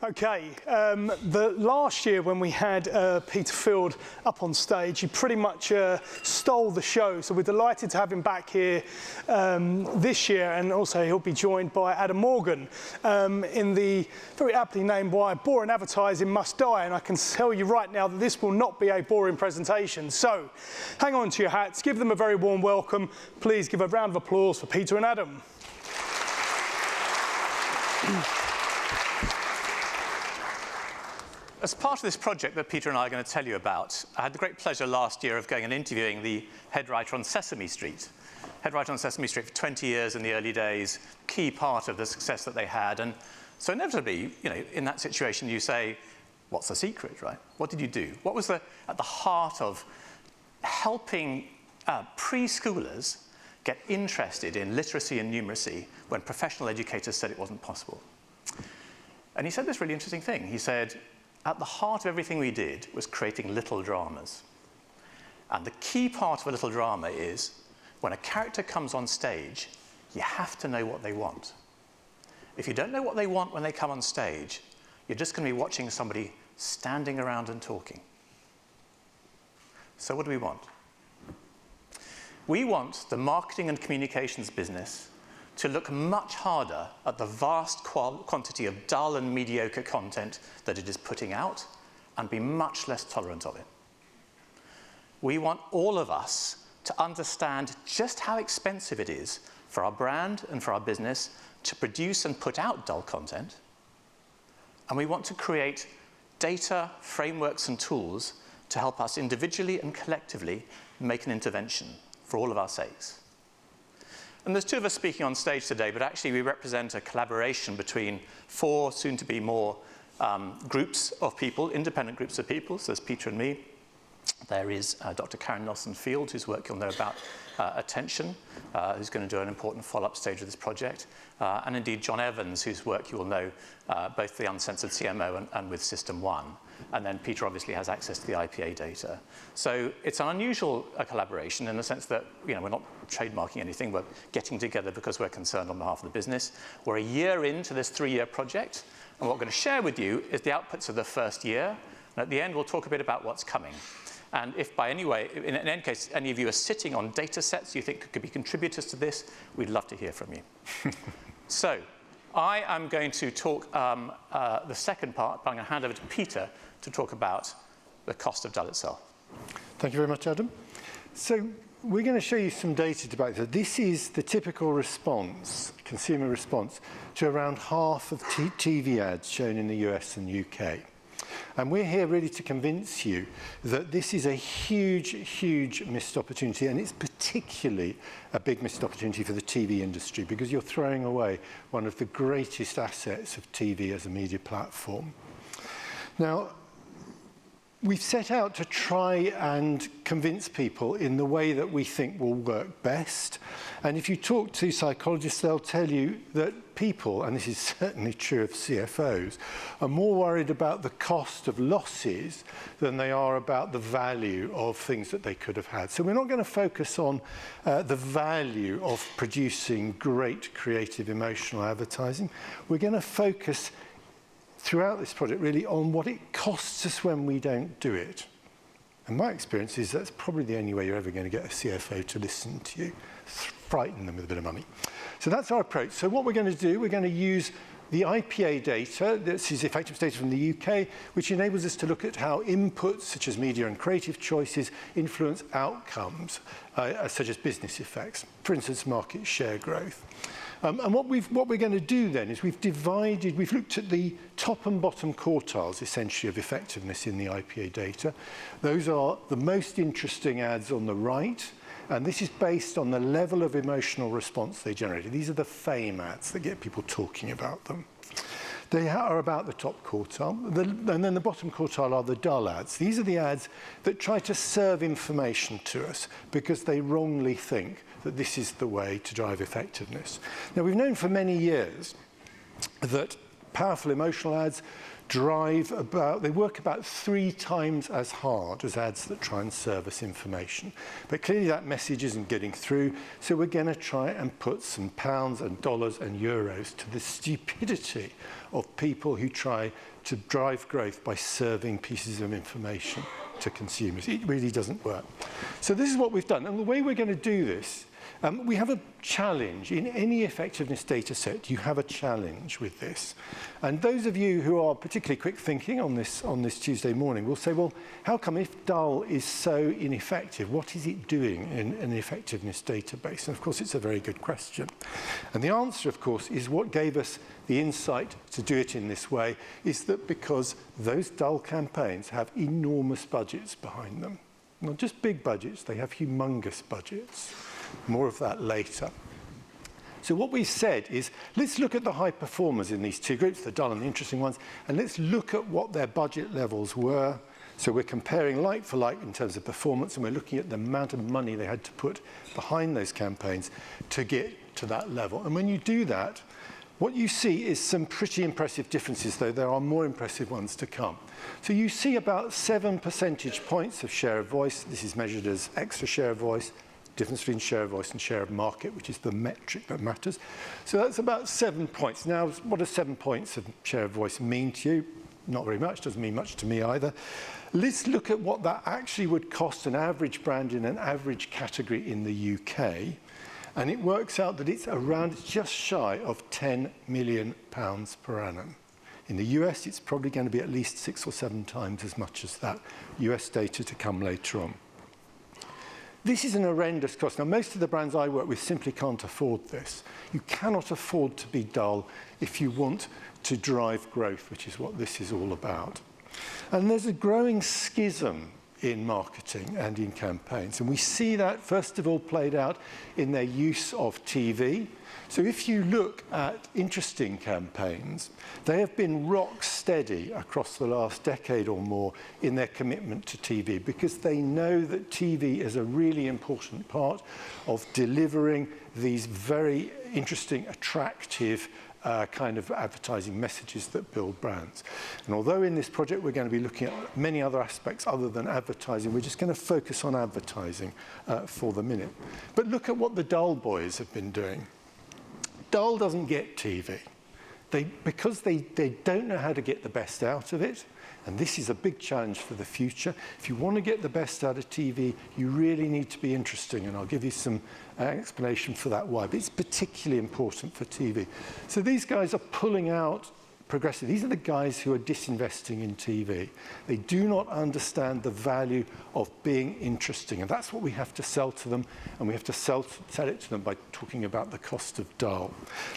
Okay, the last year when we had Peter Field up on stage, he pretty much stole the show. So we're delighted to have him back here this year, and also he'll be joined by Adam Morgan in the very aptly named Why Boring Advertising Must Die. And I can tell you right now that this will not be a boring presentation. So hang on to your hats, give them a very warm welcome. Please give a round of applause for Peter and Adam. As part of this project that Peter and I are going to tell you about, I had the great pleasure last year of going and interviewing the head writer on Sesame Street. Head writer on Sesame Street for 20 years in the early days, key part of the success that they had. And so inevitably, you know, in that situation, you say, what's the secret, right? What did you do? What was at the heart of helping preschoolers get interested in literacy and numeracy when professional educators said it wasn't possible? And he said this really interesting thing. He said, at the heart of everything we did was creating little dramas. And the key part of a little drama is when a character comes on stage, you have to know what they want. If you don't know what they want when they come on stage, you're just going to be watching somebody standing around and talking. So what do we want? We want the marketing and communications business to look much harder at the vast quantity of dull and mediocre content that it is putting out and be much less tolerant of it. We want all of us to understand just how expensive it is for our brand and for our business to produce and put out dull content. And we want to create data, frameworks, and tools to help us individually and collectively make an intervention for all of our sakes. And there's two of us speaking on stage today, but actually we represent a collaboration between four, soon to be more, groups of people, independent groups of people. So there's Peter and me. There is Dr. Karen Nelson-Field, whose work you'll know about, attention, who's going to do an important follow-up stage of this project. And indeed John Evans, whose work you will know, both the uncensored CMO and with System 1. And then Peter obviously has access to the IPA data. So it's an unusual collaboration in the sense that, you know, we're not trademarking anything, we're getting together because we're concerned on behalf of the business. We're a year into this 3-year project, and what we're going to share with you is the outputs of the first year. And at the end, we'll talk a bit about what's coming. And if by any way, in any case, any of you are sitting on data sets you think could be contributors to this, we'd love to hear from you. So I am going to talk the second part, but I'm going to hand over to Peter to talk about the cost of dull itself. Thank you very much, Adam. So we're going to show you some data about that. This is the typical response, consumer response, to around half of TV ads shown in the US and UK. And we're here really to convince you that this is a huge, huge missed opportunity, and it's particularly a big missed opportunity for the TV industry because you're throwing away one of the greatest assets of TV as a media platform. Now, we've set out to try and convince people in the way that we think will work best. And if you talk to psychologists, they'll tell you that people, and this is certainly true of CFOs, are more worried about the cost of losses than they are about the value of things that they could have had. So we're not going to focus on the value of producing great creative emotional advertising. We're going to focus throughout this project really on what it costs us when we don't do it. And my experience is that's probably the only way you're ever going to get a CFO to listen to you. Frighten them with a bit of money. So that's our approach. So what we're going to do, we're going to use the IPA data, this is effectiveness data from the UK, which enables us to look at how inputs such as media and creative choices influence outcomes, such as business effects, for instance, market share growth. And what we're going to do then is we've looked at the top and bottom quartiles, essentially, of effectiveness in the IPA data. Those are the most interesting ads on the right, and this is based on the level of emotional response they generated. These are the fame ads that get people talking about them. They are about the top quartile, and then the bottom quartile are the dull ads. These are the ads that try to serve information to us because they wrongly think that this is the way to drive effectiveness. Now, we've known for many years that Powerful emotional ads they work about 3 times as hard as ads that try and serve us information. But clearly that message isn't getting through, so we're going to try and put some pounds and dollars and euros to the stupidity of people who try to drive growth by serving pieces of information to consumers. It really doesn't work. So this is what we've done. And the way we're going to do this, we have a challenge. In any effectiveness data set, you have a challenge with this. And those of you who are particularly quick thinking on this Tuesday morning will say, well, how come if dull is so ineffective, what is it doing in an effectiveness database? And of course, it's a very good question. And the answer, of course, is what gave us the insight to do it in this way is that because those dull campaigns have enormous budgets behind them. Not just big budgets, they have humongous budgets. More of that later. So what we said is, let's look at the high performers in these two groups, the dull and the interesting ones, and let's look at what their budget levels were. So we're comparing like for like in terms of performance, and we're looking at the amount of money they had to put behind those campaigns to get to that level. And when you do that, what you see is some pretty impressive differences, though there are more impressive ones to come. So you see about 7 percentage points of share of voice. This is measured as extra share of voice. Difference between share of voice and share of market, which is the metric that matters. So that's about 7 points. Now, what does 7 points of share of voice mean to you? Not very much, doesn't mean much to me either. Let's look at what that actually would cost an average brand in an average category in the UK. And it works out that it's just shy of £10 million per annum. In the US, it's probably going to be at least 6 or 7 times as much as that. US data to come later on. This is an horrendous cost. Now, most of the brands I work with simply can't afford this. You cannot afford to be dull if you want to drive growth, which is what this is all about. And there's a growing schism in marketing and in campaigns. And we see that, first of all, played out in their use of TV. So if you look at interesting campaigns, they have been rock steady across the last decade or more in their commitment to TV because they know that TV is a really important part of delivering these very interesting, attractive kind of advertising messages that build brands. And although in this project we're going to be looking at many other aspects other than advertising, we're just going to focus on advertising for the minute. But look at what the dull boys have been doing. Dull doesn't get TV. Because they don't know how to get the best out of it, and this is a big challenge for the future. If you want to get the best out of TV, you really need to be interesting, and I'll give you some explanation for that why, but it's particularly important for TV. So these guys are pulling out progressive. These are the guys who are disinvesting in TV. They do not understand the value of being interesting, and that's what we have to sell to them, and we have to sell it to them by talking about the cost of dull.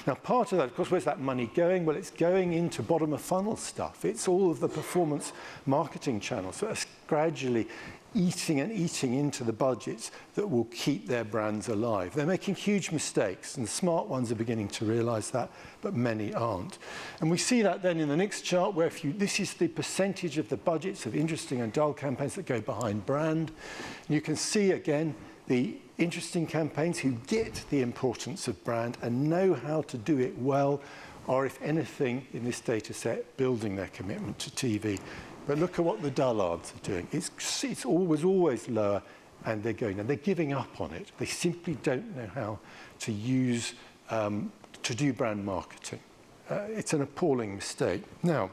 Now, part of that, of course, where's that money going? Well, it's going into bottom of funnel stuff. It's all of the performance marketing channels. So it's gradually eating into the budgets that will keep their brands alive. They're making huge mistakes, and the smart ones are beginning to realize that, but many aren't. And we see that then in the next chart, where this is the percentage of the budgets of interesting and dull campaigns that go behind brand. And you can see again the interesting campaigns who get the importance of brand and know how to do it well, or if anything in this data set, building their commitment to TV. But look at what the dullards are doing. It's always lower, and they're going, and they're giving up on it. They simply don't know how to use, to do brand marketing. It's an appalling mistake. Now,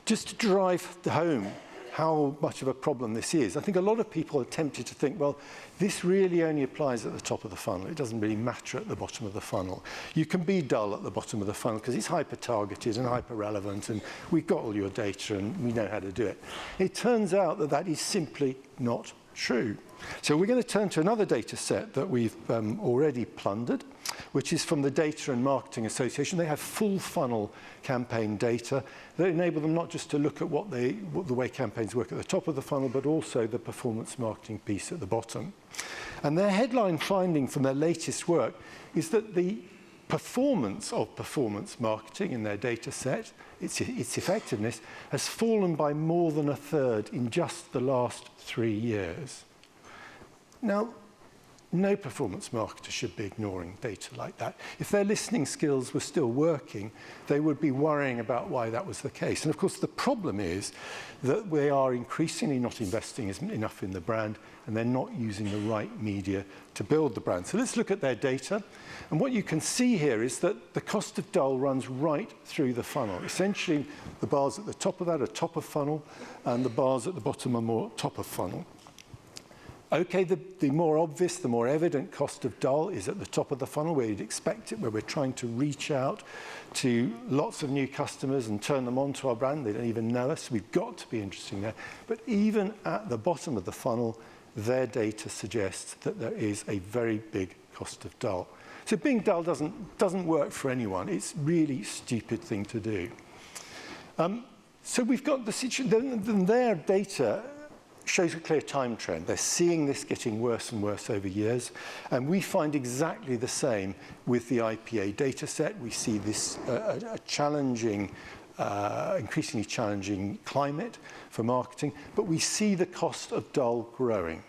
just to drive home how much of a problem this is, I think a lot of people are tempted to think, well, this really only applies at the top of the funnel. It doesn't really matter at the bottom of the funnel. You can be dull at the bottom of the funnel because it's hyper-targeted and hyper-relevant, and we've got all your data and we know how to do it. It turns out that that is simply not true. So we're going to turn to another data set that we've already plundered, which is from the Data and Marketing Association. They have full funnel campaign data that enable them not just to look at the way campaigns work at the top of the funnel, but also the performance marketing piece at the bottom. And their headline finding from their latest work is that the performance of performance marketing in their data set, its effectiveness, has fallen by more than a third in just the last 3 years. Now, no performance marketer should be ignoring data like that. If their listening skills were still working, they would be worrying about why that was the case. And of course, the problem is that they are increasingly not investing enough in the brand, and they're not using the right media to build the brand. So let's look at their data. And what you can see here is that the cost of dull runs right through the funnel. Essentially, the bars at the top of that are top of funnel, and the bars at the bottom are more top of funnel. Okay, the more obvious, the more evident cost of dull is at the top of the funnel, where you'd expect it, where we're trying to reach out to lots of new customers and turn them onto our brand. They don't even know us. We've got to be interesting there. But even at the bottom of the funnel, their data suggests that there is a very big cost of dull. So being dull doesn't work for anyone. It's a really stupid thing to do. So we've got the situation, their data shows a clear time trend. They're seeing this getting worse and worse over years. And we find exactly the same with the IPA data set. We see this a challenging, increasingly challenging climate for marketing, but we see the cost of dull growing.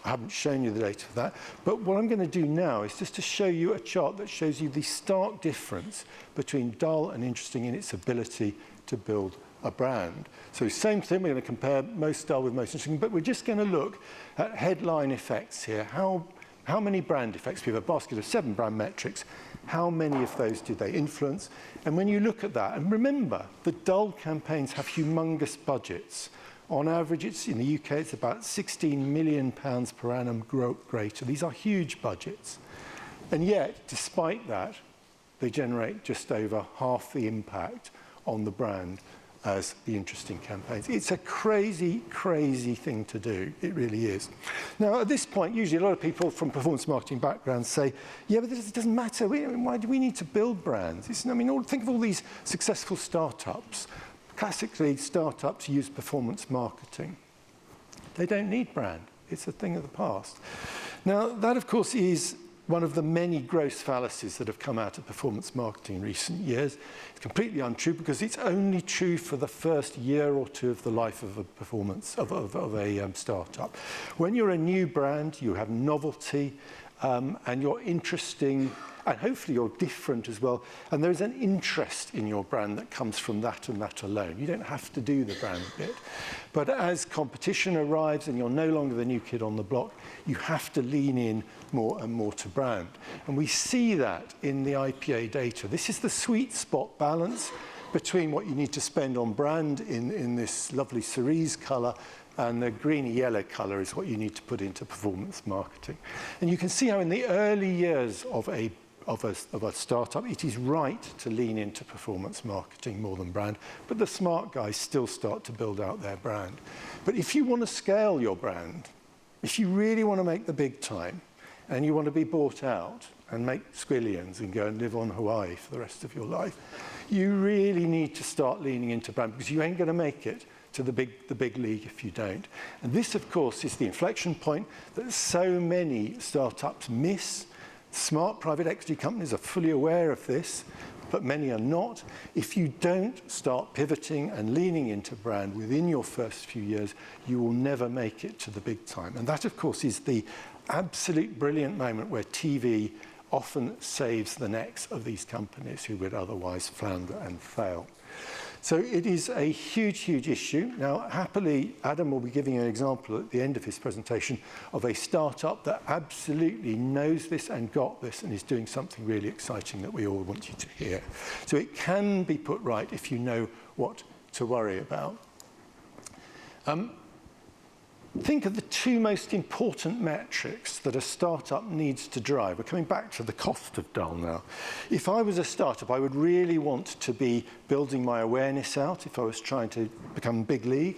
I haven't shown you the data for that, but what I'm going to do now is just to show you a chart that shows you the stark difference between dull and interesting in its ability to build a brand. So same thing, we're going to compare most dull with most interesting, but we're just going to look at headline effects here. How many brand effects? We have a basket of 7 brand metrics. How many of those do they influence? And when you look at that, and remember, the dull campaigns have humongous budgets. On average, it's in the UK, it's about £16 million per annum greater. These are huge budgets. And yet, despite that, they generate just over half the impact on the brand as the interesting campaigns. It's a crazy, crazy thing to do. It really is. Now, at this point, usually a lot of people from performance marketing backgrounds say, yeah, but it doesn't matter. Why do we need to build brands? Think of all these successful startups. Classically, startups use performance marketing. They don't need brand. It's a thing of the past. Now, that, of course, is one of the many gross fallacies that have come out of performance marketing in recent years. It's completely untrue because it's only true for the first year or two of the life of a performance of a startup. When you're a new brand, you have novelty, and you're interesting, and hopefully you're different as well. And there's an interest in your brand that comes from that and that alone. You don't have to do the brand bit. But as competition arrives and you're no longer the new kid on the block, you have to lean in more and more to brand. And we see that in the IPA data. This is the sweet spot balance between what you need to spend on brand in this lovely cerise colour, and the greeny yellow colour is what you need to put into performance marketing. And you can see how in the early years of a startup, it is right to lean into performance marketing more than brand, but the smart guys still start to build out their brand. But if you want to scale your brand, if you really want to make the big time, and you want to be bought out and make squillions and go and live on Hawaii for the rest of your life, you really need to start leaning into brand, because you ain't going to make it to the big league if you don't. And this, of course, is the inflection point that so many startups miss. Smart private equity companies are fully aware of this, but many are not. If you don't start pivoting and leaning into brand within your first few years, you will never make it to the big time. And that, of course, is the absolute brilliant moment where TV often saves the necks of these companies who would otherwise flounder and fail. So it is a huge, huge issue. Now, happily, Adam will be giving you an example at the end of his presentation of a startup that absolutely knows this and got this and is doing something really exciting that we all want you to hear. So it can be put right if you know what to worry about. Think of the 2 most important metrics that a startup needs to drive. We're coming back to the cost of dull now. If I was a startup, I would really want to be building my awareness out if I was trying to become big league.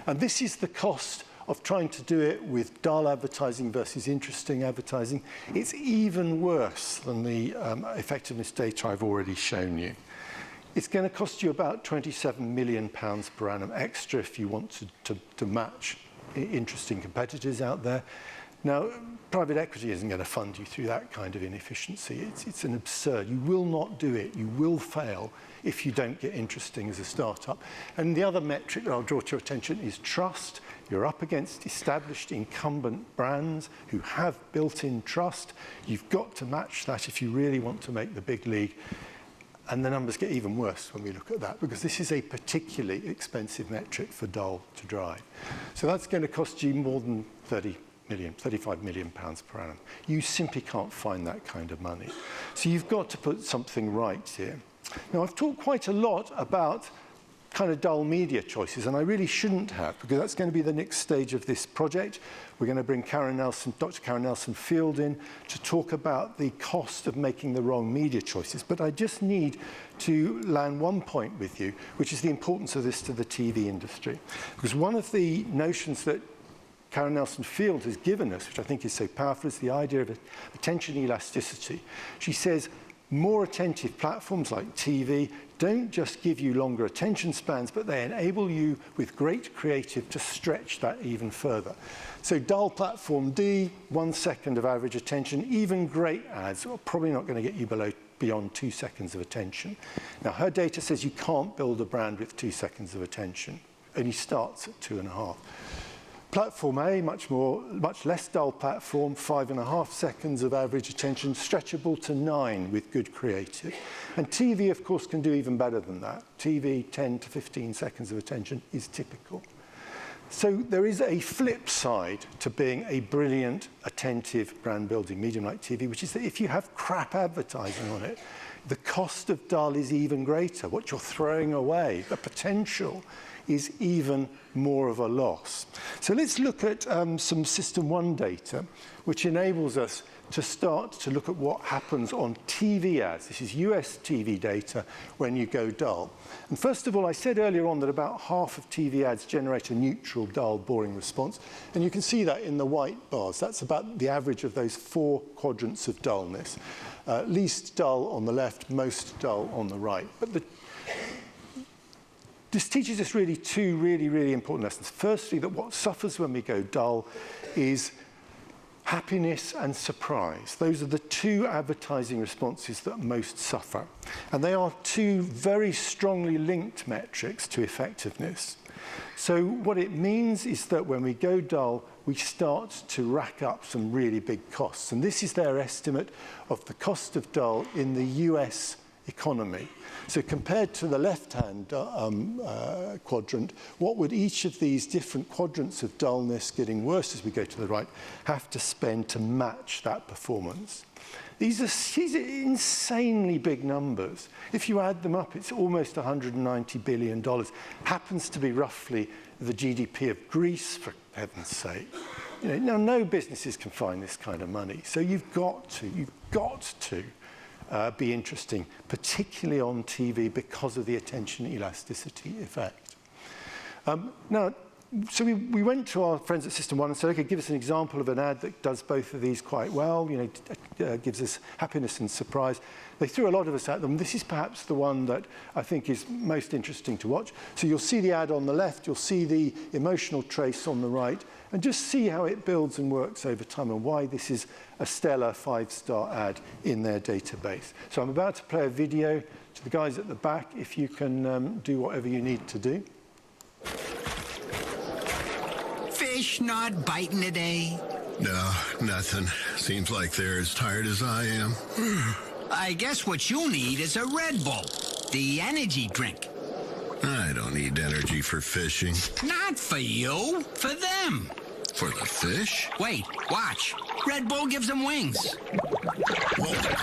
And this is the cost of trying to do it with dull advertising versus interesting advertising. It's even worse than the effectiveness data I've already shown you. It's going to cost you about £27 million per annum extra if you want to match interesting competitors out there. Now, private equity isn't going to fund you through that kind of inefficiency. It's an absurd. You will not do it. You will fail if you don't get interesting as a startup. And the other metric that I'll draw to your attention is trust. You're up against established incumbent brands who have built-in trust. You've got to match that if you really want to make the big league. And the numbers get even worse when we look at that, because this is a particularly expensive metric for Dull to drive. So that's going to cost you more than 35 million pounds per annum. You simply can't find that kind of money. So you've got to put something right here. Now, I've talked quite a lot about kind of dull media choices, and I really shouldn't have, because that's going to be the next stage of this project. We're going to bring Dr. Karen Nelson-Field in to talk about the cost of making the wrong media choices. But I just need to land one point with you, which is the importance of this to the TV industry. Because one of the notions that Karen Nelson-Field has given us, which I think is so powerful, is the idea of attention elasticity. She says more attentive platforms like TV don't just give you longer attention spans, but they enable you with great creative to stretch that even further. So dull platform D, 1 second of average attention, even great ads are probably not going to get you beyond 2 seconds of attention. Now, her data says you can't build a brand with 2 seconds of attention. Only starts at 2.5. Platform A, much less dull platform, 5.5 seconds of average attention, stretchable to 9 with good creative. And TV, of course, can do even better than that. TV, 10 to 15 seconds of attention is typical. So there is a flip side to being a brilliant, attentive brand-building medium like TV, which is that if you have crap advertising on it, the cost of dull is even greater. What you're throwing away, the potential, is even more of a loss. So let's look at some System 1 data, which enables us to start to look at what happens on TV ads. This is US TV data when you go dull. And first of all, I said earlier on that about half of TV ads generate a neutral, dull, boring response. And you can see that in the white bars. That's about the average of those 4 quadrants of dullness. Least dull on the left, most dull on the right. But this teaches us really 2 really important lessons. Firstly, that what suffers when we go dull is happiness and surprise. Those are the 2 advertising responses that most suffer. And they are 2 very strongly linked metrics to effectiveness. So what it means is that when we go dull, we start to rack up some really big costs. And this is their estimate of the cost of dull in the US economy. So compared to the left-hand quadrant, what would each of these different quadrants of dullness, getting worse as we go to the right, have to spend to match that performance? These are insanely big numbers. If you add them up, it's almost $190 billion. Happens to be roughly the GDP of Greece, for heaven's sake. Now, no businesses can find this kind of money. So you've got to be interesting, particularly on TV, because of the attention elasticity effect. Now, so we went to our friends at System 1 and said, okay, give us an example of an ad that does both of these quite well, gives us happiness and surprise. They threw a lot of us at them. This is perhaps the one that I think is most interesting to watch. So you'll see the ad on the left, you'll see the emotional trace on the right, and just see how it builds and works over time and why this is a stellar 5-star ad in their database. So I'm about to play a video to the guys at the back, if you can do whatever you need to do. Fish not biting today? No, nothing. Seems like they're as tired as I am. I guess what you need is a Red Bull, the energy drink. I don't need energy for fishing. Not for you, for them. For the fish? Wait, watch. Red Bull gives them wings. Well, not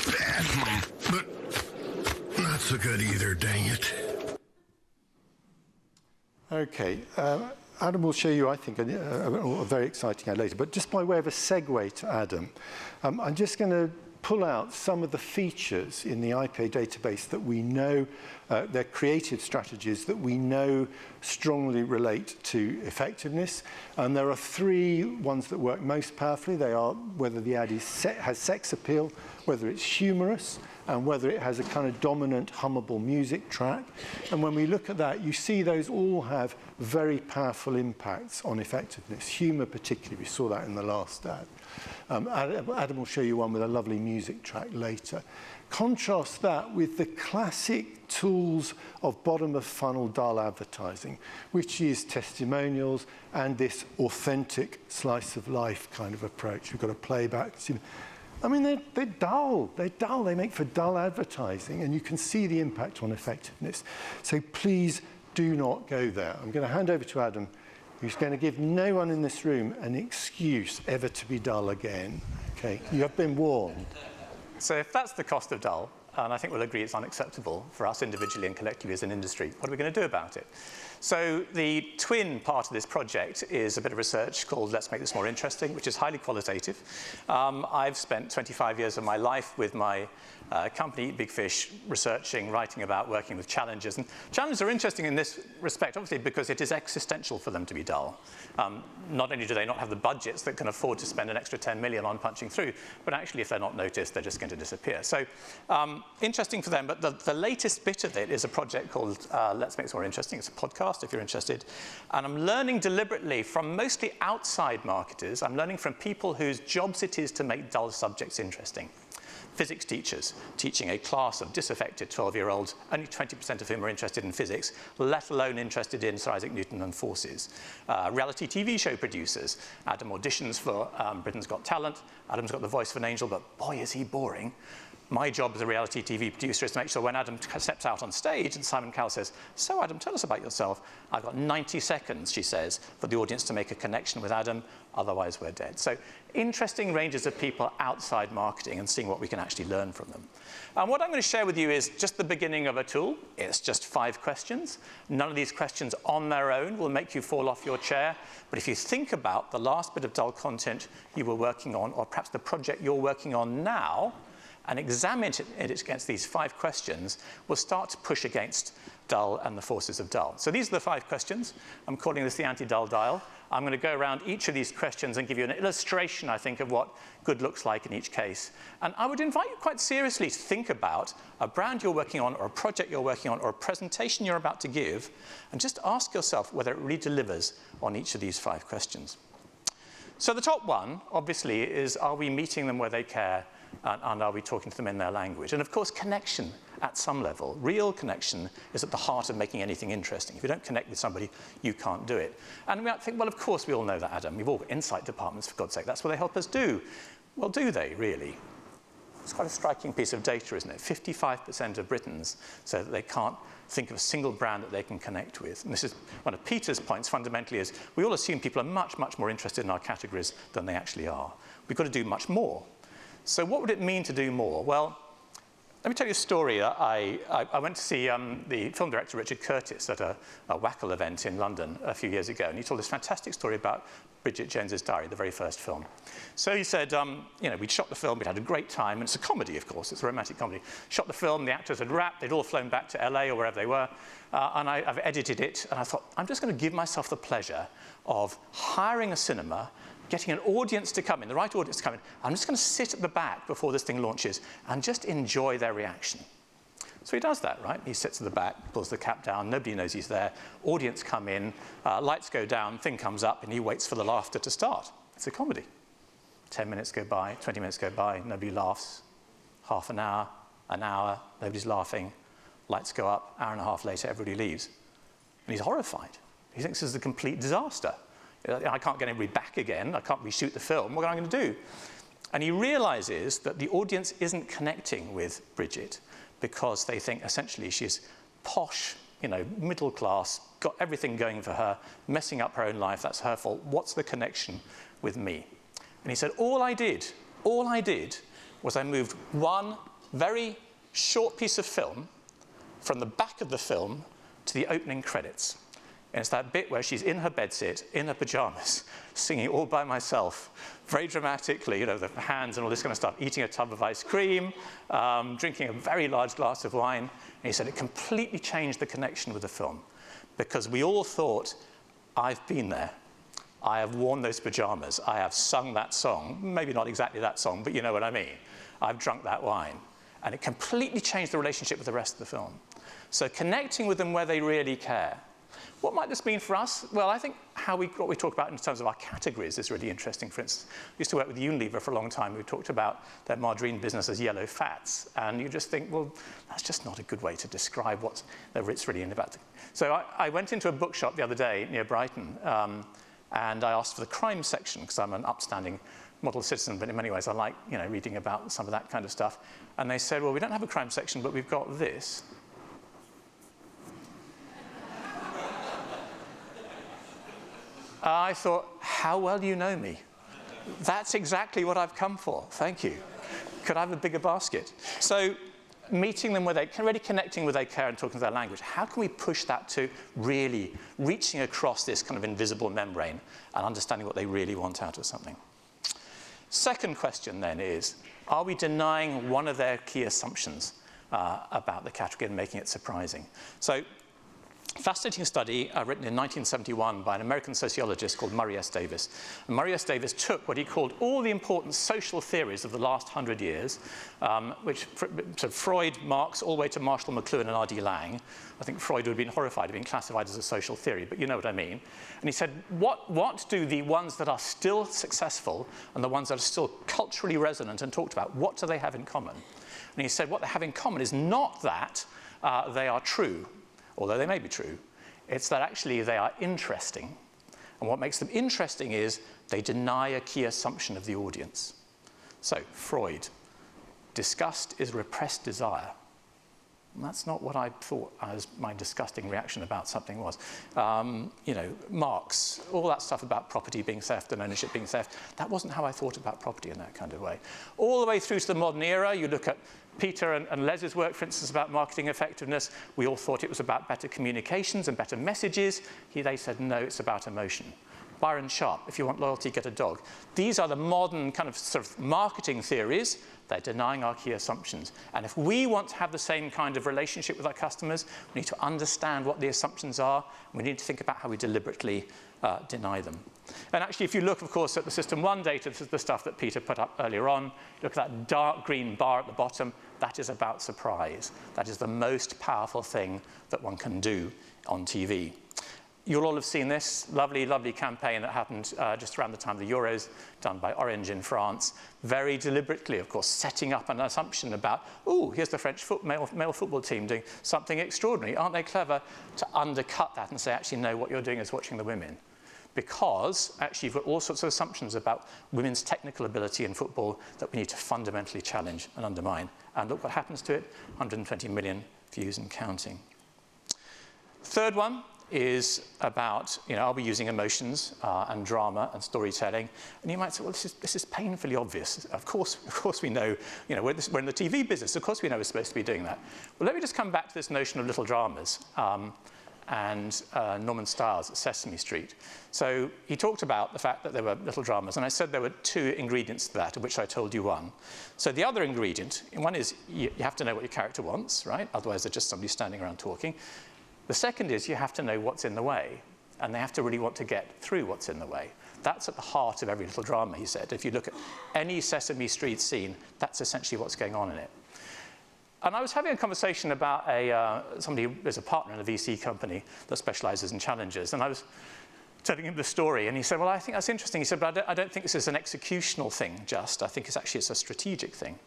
bad, but not so good either, dang it. Okay, Adam will show you, I think, a very exciting ad later. But just by way of a segue to Adam, I'm just going to pull out some of the features in the IPA database that we know, they're creative strategies that we know strongly relate to effectiveness. And there are 3 ones that work most powerfully. They are whether the ad has sex appeal, whether it's humorous, and whether it has a kind of dominant hummable music track. And when we look at that, you see those all have very powerful impacts on effectiveness. Humour particularly, we saw that in the last ad. Adam will show you one with a lovely music track later. Contrast that with the classic tools of bottom-of-funnel dull advertising, which is testimonials and this authentic slice-of-life kind of approach. We've got a playback. I mean, they're dull. They're dull. They make for dull advertising, and you can see the impact on effectiveness. So please do not go there. I'm going to hand over to Adam, who's going to give no one in this room an excuse ever to be dull again. Okay, you have been warned. So if that's the cost of dull, and I think we'll agree it's unacceptable for us individually and collectively as an industry, what are we going to do about it? So the twin part of this project is a bit of research called Let's Make This More Interesting, which is highly qualitative. I've spent 25 years of my life with my company, eatbigfish, researching, writing about, working with challenges. And challenges are interesting in this respect, obviously, because it is existential for them to be dull. Not only do they not have the budgets that can afford to spend an extra 10 million on punching through, but actually, if they're not noticed, they're just going to disappear. So interesting for them, but the latest bit of it is a project called Let's Make This More Interesting. It's a podcast, if you're interested. And I'm learning deliberately from mostly outside marketers. I'm learning from people whose jobs it is to make dull subjects interesting. Physics teachers teaching a class of disaffected 12-year-olds, only 20% of whom are interested in physics, let alone interested in Sir Isaac Newton and forces. Reality TV show producers. Adam auditions for Britain's Got Talent. Adam's got the voice of an angel, but boy, is he boring. My job as a reality TV producer is to make sure when Adam steps out on stage and Simon Cowell says, "So Adam, tell us about yourself." I've got 90 seconds, she says, for the audience to make a connection with Adam, otherwise we're dead. So interesting ranges of people outside marketing and seeing what we can actually learn from them. And what I'm going to share with you is just the beginning of a tool. It's just 5 questions. None of these questions on their own will make you fall off your chair. But if you think about the last bit of dull content you were working on, or perhaps the project you're working on now, and examine it against these 5 questions, we'll start to push against dull and the forces of dull. So these are the 5 questions. I'm calling this the anti-dull dial. I'm going to go around each of these questions and give you an illustration, I think, of what good looks like in each case. And I would invite you quite seriously to think about a brand you're working on, or a project you're working on, or a presentation you're about to give, and just ask yourself whether it really delivers on each of these 5 questions. So the top one, obviously, is are we meeting them where they care? And are we talking to them in their language? And of course, connection at some level. Real connection is at the heart of making anything interesting. If you don't connect with somebody, you can't do it. And we might think, well, of course we all know that, Adam. We've all got insight departments, for God's sake. That's what they help us do. Well, do they, really? It's quite a striking piece of data, isn't it? 55% of Britons say that they can't think of a single brand that they can connect with. And this is one of Peter's points, fundamentally, is we all assume people are much, much more interested in our categories than they actually are. We've got to do much more. So what would it mean to do more? Well, let me tell you a story. I went to see the film director Richard Curtis at a Wackle event in London a few years ago, and he told this fantastic story about Bridget Jones's Diary, the very first film. So he said, you know, we'd shot the film, we'd had a great time, and it's a comedy, of course, it's a romantic comedy. Shot the film, the actors had wrapped, they'd all flown back to LA or wherever they were, and I've edited it, and I thought, I'm just going to give myself the pleasure of hiring a cinema, getting an audience to come in, the right audience to come in. I'm just going to sit at the back before this thing launches and just enjoy their reaction. So he does that, right? He sits at the back, pulls the cap down, nobody knows he's there, audience come in, lights go down, thing comes up, and he waits for the laughter to start. It's a comedy. 10 minutes go by, 20 minutes go by, nobody laughs. Half an hour, nobody's laughing. Lights go up, hour and a half later, everybody leaves. And he's horrified. He thinks this is a complete disaster. I can't get anybody back again. I can't reshoot the film. What am I going to do? And he realizes that the audience isn't connecting with Bridget because they think essentially she's posh, you know, middle class, got everything going for her, messing up her own life. That's her fault. What's the connection with me? And he said, all I did was I moved one very short piece of film from the back of the film to the opening credits. And it's that bit where she's in her bedsit, in her pajamas, singing all by myself, very dramatically, you know, the hands and all this kind of stuff, eating a tub of ice cream, drinking a very large glass of wine. And he said it completely changed the connection with the film because we all thought, I've been there. I have worn those pajamas. I have sung that song. Maybe not exactly that song, but you know what I mean. I've drunk that wine. And it completely changed the relationship with the rest of the film. So connecting with them where they really care. What might this mean for us? Well, I think what we talk about in terms of our categories is really interesting. For instance, I used to work with Unilever for a long time. We talked about their margarine business as yellow fats. And you just think, well, that's just not a good way to describe what it's really about. So I went into a bookshop the other day near Brighton, and I asked for the crime section, because I'm an upstanding model citizen, but in many ways I like reading about some of that kind of stuff. And they said, well, we don't have a crime section, but we've got this. I thought, how well you know me. That's exactly what I've come for. Thank you. Could I have a bigger basket? So meeting them where they really connecting with their care and talking their language. How can we push that to really reaching across this kind of invisible membrane and understanding what they really want out of something? Second question then is, are we denying one of their key assumptions about the category and making it surprising? So, fascinating study written in 1971 by an American sociologist called Murray S. Davis. And Murray S. Davis took what he called all the important social theories of the last 100 years, which Freud, Marx, all the way to Marshall McLuhan and R.D. Laing. I think Freud would have been horrified of being classified as a social theory, but you know what I mean. And he said, what do the ones that are still successful and the ones that are still culturally resonant and talked about, what do they have in common? And he said what they have in common is not that they are true, although they may be true, it's that actually they are interesting. And what makes them interesting is they deny a key assumption of the audience. So, Freud, disgust is repressed desire. And that's not what I thought as my disgusting reaction about something was. Marx, all that stuff about property being theft and ownership being theft, that wasn't how I thought about property in that kind of way. All the way through to the modern era, you look at Peter and Les's work, for instance, about marketing effectiveness. We all thought it was about better communications and better messages. They said, no, it's about emotion. Byron Sharp, if you want loyalty, get a dog. These are the modern kind of sort of marketing theories. They're denying our key assumptions. And if we want to have the same kind of relationship with our customers, we need to understand what the assumptions are. We need to think about how we deliberately deny them. And actually, if you look, of course, at the System 1 data, this is the stuff that Peter put up earlier on. Look at that dark green bar at the bottom. That is about surprise. That is the most powerful thing that one can do on TV. You'll all have seen this lovely, lovely campaign that happened just around the time of the Euros, done by Orange in France. Very deliberately, of course, setting up an assumption about, oh, here's the French male football team doing something extraordinary. Aren't they clever? To undercut that and say, actually, no, what you're doing is watching the women. Because, actually, you've got all sorts of assumptions about women's technical ability in football that we need to fundamentally challenge and undermine. And look what happens to it, 120 million views and counting. Third one is about, are we using emotions and drama and storytelling? And you might say, well, this is painfully obvious. Of course we know, we're in the TV business, of course we know we're supposed to be doing that. Well, let me just come back to this notion of little dramas and Norman Stiles at Sesame Street. So he talked about the fact that there were little dramas, and I said there were two ingredients to that, of which I told you one. So the other ingredient, one is you have to know what your character wants, right? Otherwise they're just somebody standing around talking. The second is you have to know what's in the way, and they have to really want to get through what's in the way. That's at the heart of every little drama, he said. If you look at any Sesame Street scene, that's essentially what's going on in it. And I was having a conversation about somebody who is a partner in a VC company that specializes in challenges, and I was telling him the story, and he said, well, I think that's interesting. He said, but I don't think this is an executional thing just. I think it's a strategic thing.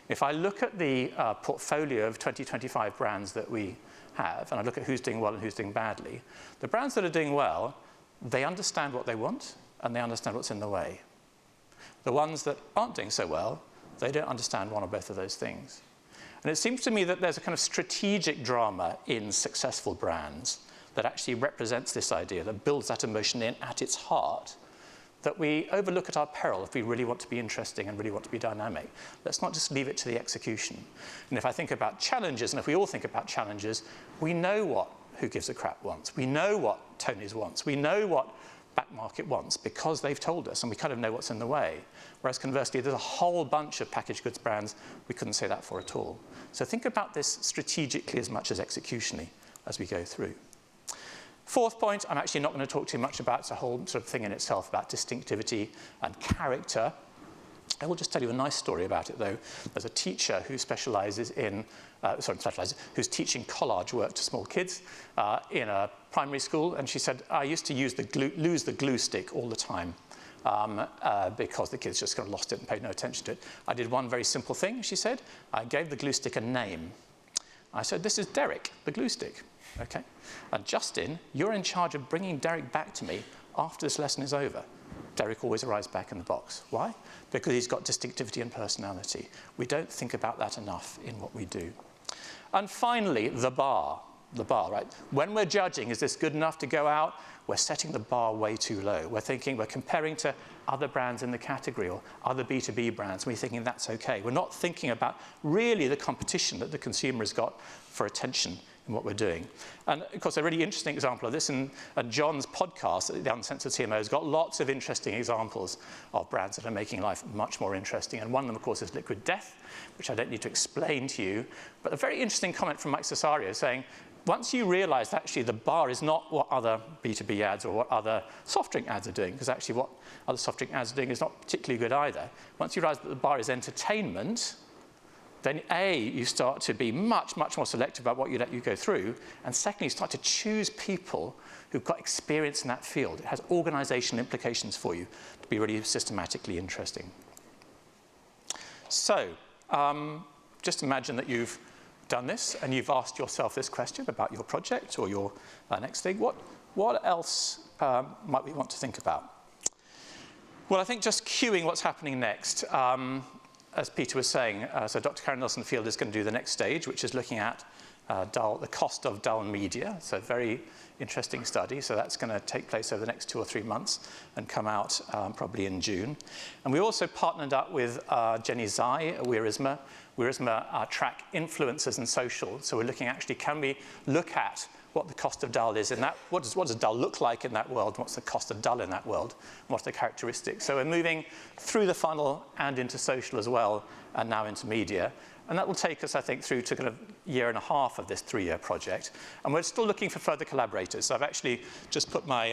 If I look at the portfolio of 2025 brands that we have, and I look at who's doing well and who's doing badly, the brands that are doing well, they understand what they want, and they understand what's in the way. The ones that aren't doing so well, they don't understand one or both of those things. And it seems to me that there's a kind of strategic drama in successful brands that actually represents this idea, that builds that emotion in at its heart, that we overlook at our peril if we really want to be interesting and really want to be dynamic. Let's not just leave it to the execution. And if I think about challenges, and if we all think about challenges, we know what Who Gives a Crap wants. We know what Tony's wants. We know what Back Market wants because they've told us, and we kind of know what's in the way. Whereas conversely, there's a whole bunch of packaged goods brands we couldn't say that for at all. So think about this strategically as much as executionally as we go through. Fourth point, I'm actually not going to talk too much about. It's a whole sort of thing in itself about distinctivity and character. I will just tell you a nice story about it, though. There's a teacher who specialises in, who's teaching collage work to small kids in a primary school, and she said, I used to lose the glue stick all the time because the kids just kind of lost it and paid no attention to it. I did one very simple thing, she said. I gave the glue stick a name. I said, this is Derek, the glue stick, okay? And Justin, you're in charge of bringing Derek back to me after this lesson is over. Derek always arrives back in the box. Why? Because he's got distinctivity and personality. We don't think about that enough in what we do. And finally, the bar, right? When we're judging, is this good enough to go out? We're setting the bar way too low. We're comparing to other brands in the category or other B2B brands, and we're thinking that's okay. We're not thinking about really the competition that the consumer has got for attention in what we're doing. And of course, a really interesting example of this, and John's podcast, The Uncensored CMO, has got lots of interesting examples of brands that are making life much more interesting. And one of them, of course, is Liquid Death, which I don't need to explain to you. But a very interesting comment from Mike Cesario saying, once you realize that actually the bar is not what other B2B ads or what other soft drink ads are doing, because actually what other soft drink ads are doing is not particularly good either. Once you realize that the bar is entertainment, then A, you start to be much, much more selective about what you let you go through. And secondly, you start to choose people who've got experience in that field. It has organizational implications for you to be really systematically interesting. So just imagine that you've done this and you've asked yourself this question about your project or your next thing. What else might we want to think about? Well, I think just cueing what's happening next. As Peter was saying, so Dr. Karen Nelson-Field is going to do the next stage, which is looking at the cost of dull media. So a very interesting study. So that's going to take place over the next 2 or 3 months and come out probably in June. And we also partnered up with Jenny Zai at Weirisma. Weirisma track influencers and social. So we're looking actually, can we look at what the cost of dull is in that, what does dull look like in that world, what's the cost of dull in that world, and what are the characteristics. So we're moving through the funnel and into social as well, and now into media. And that will take us, I think, through to kind of 1.5 years of this 3-year project. And we're still looking for further collaborators. So I've actually just put my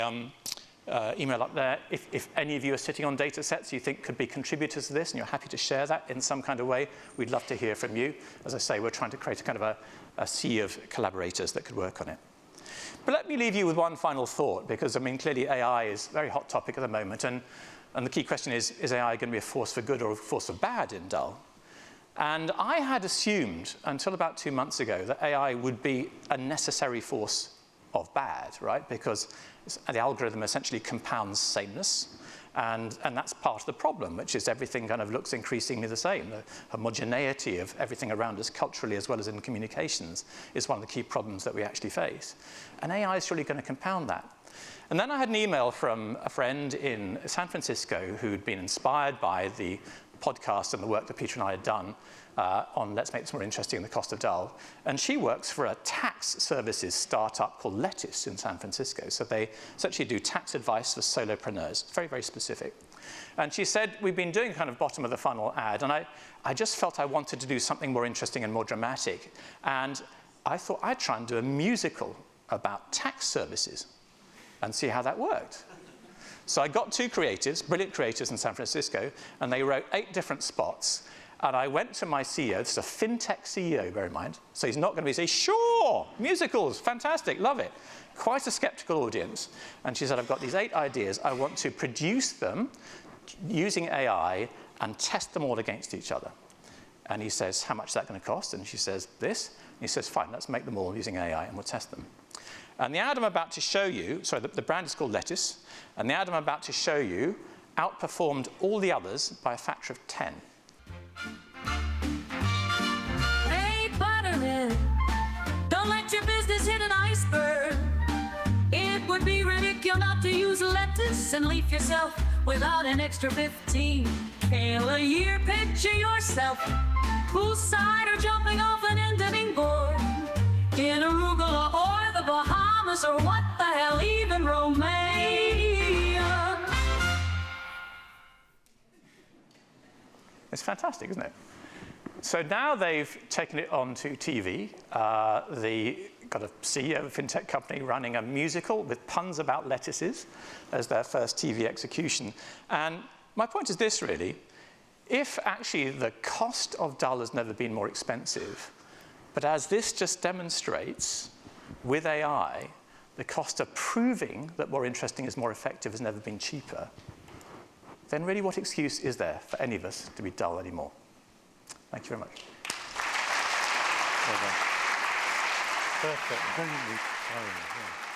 email up there. If any of you are sitting on data sets you think could be contributors to this and you're happy to share that in some kind of way, we'd love to hear from you. As I say, we're trying to create a kind of a sea of collaborators that could work on it. But let me leave you with one final thought, because, I mean, clearly AI is a very hot topic at the moment. And the key question is AI going to be a force for good or a force for bad in dull? And I had assumed until about 2 months ago that AI would be a necessary force of bad, right? Because the algorithm essentially compounds sameness. And that's part of the problem, which is everything kind of looks increasingly the same. The homogeneity of everything around us culturally as well as in communications is one of the key problems that we actually face. And AI is really going to compound that. And then I had an email from a friend in San Francisco who'd been inspired by the podcast and the work that Peter and I had done on Let's Make This More Interesting and the Cost of Dull. And she works for a tax services startup called Lettuce in San Francisco. So they essentially do tax advice for solopreneurs. Very, very specific. And she said, we've been doing kind of bottom of the funnel ad, and I just felt I wanted to do something more interesting and more dramatic. And I thought I'd try and do a musical about tax services and see how that worked. So I got 2 creatives, brilliant creators in San Francisco, and they wrote 8 different spots. And I went to my CEO, this is a fintech CEO, bear in mind, so he's not going to saying, sure, musicals, fantastic, love it. Quite a skeptical audience. And she said, I've got these 8 ideas. I want to produce them using AI and test them all against each other. And he says, how much is that going to cost? And she says, this. And he says, fine, let's make them all using AI and we'll test them. And the ad I'm about to show you, sorry, the brand is called Lettuce, and the ad I'm about to show you outperformed all the others by a factor of 10. Hey, Butterman, don't let your business hit an iceberg. It would be ridiculous not to use lettuce and leave yourself without an extra 15. Hail a year, picture yourself poolside or jumping off an ending board in Arugula or the Bahamas or what the hell, even Romania. It's fantastic, isn't it? So now they've taken it onto TV. Got a CEO of a fintech company running a musical with puns about lettuces as their first TV execution. And my point is this, really. if actually the cost of dull has never been more expensive, but as this just demonstrates, with AI, the cost of proving that more interesting is more effective has never been cheaper, then really what excuse is there for any of us to be dull anymore? Thank you very much. Well done. Perfect. Very good.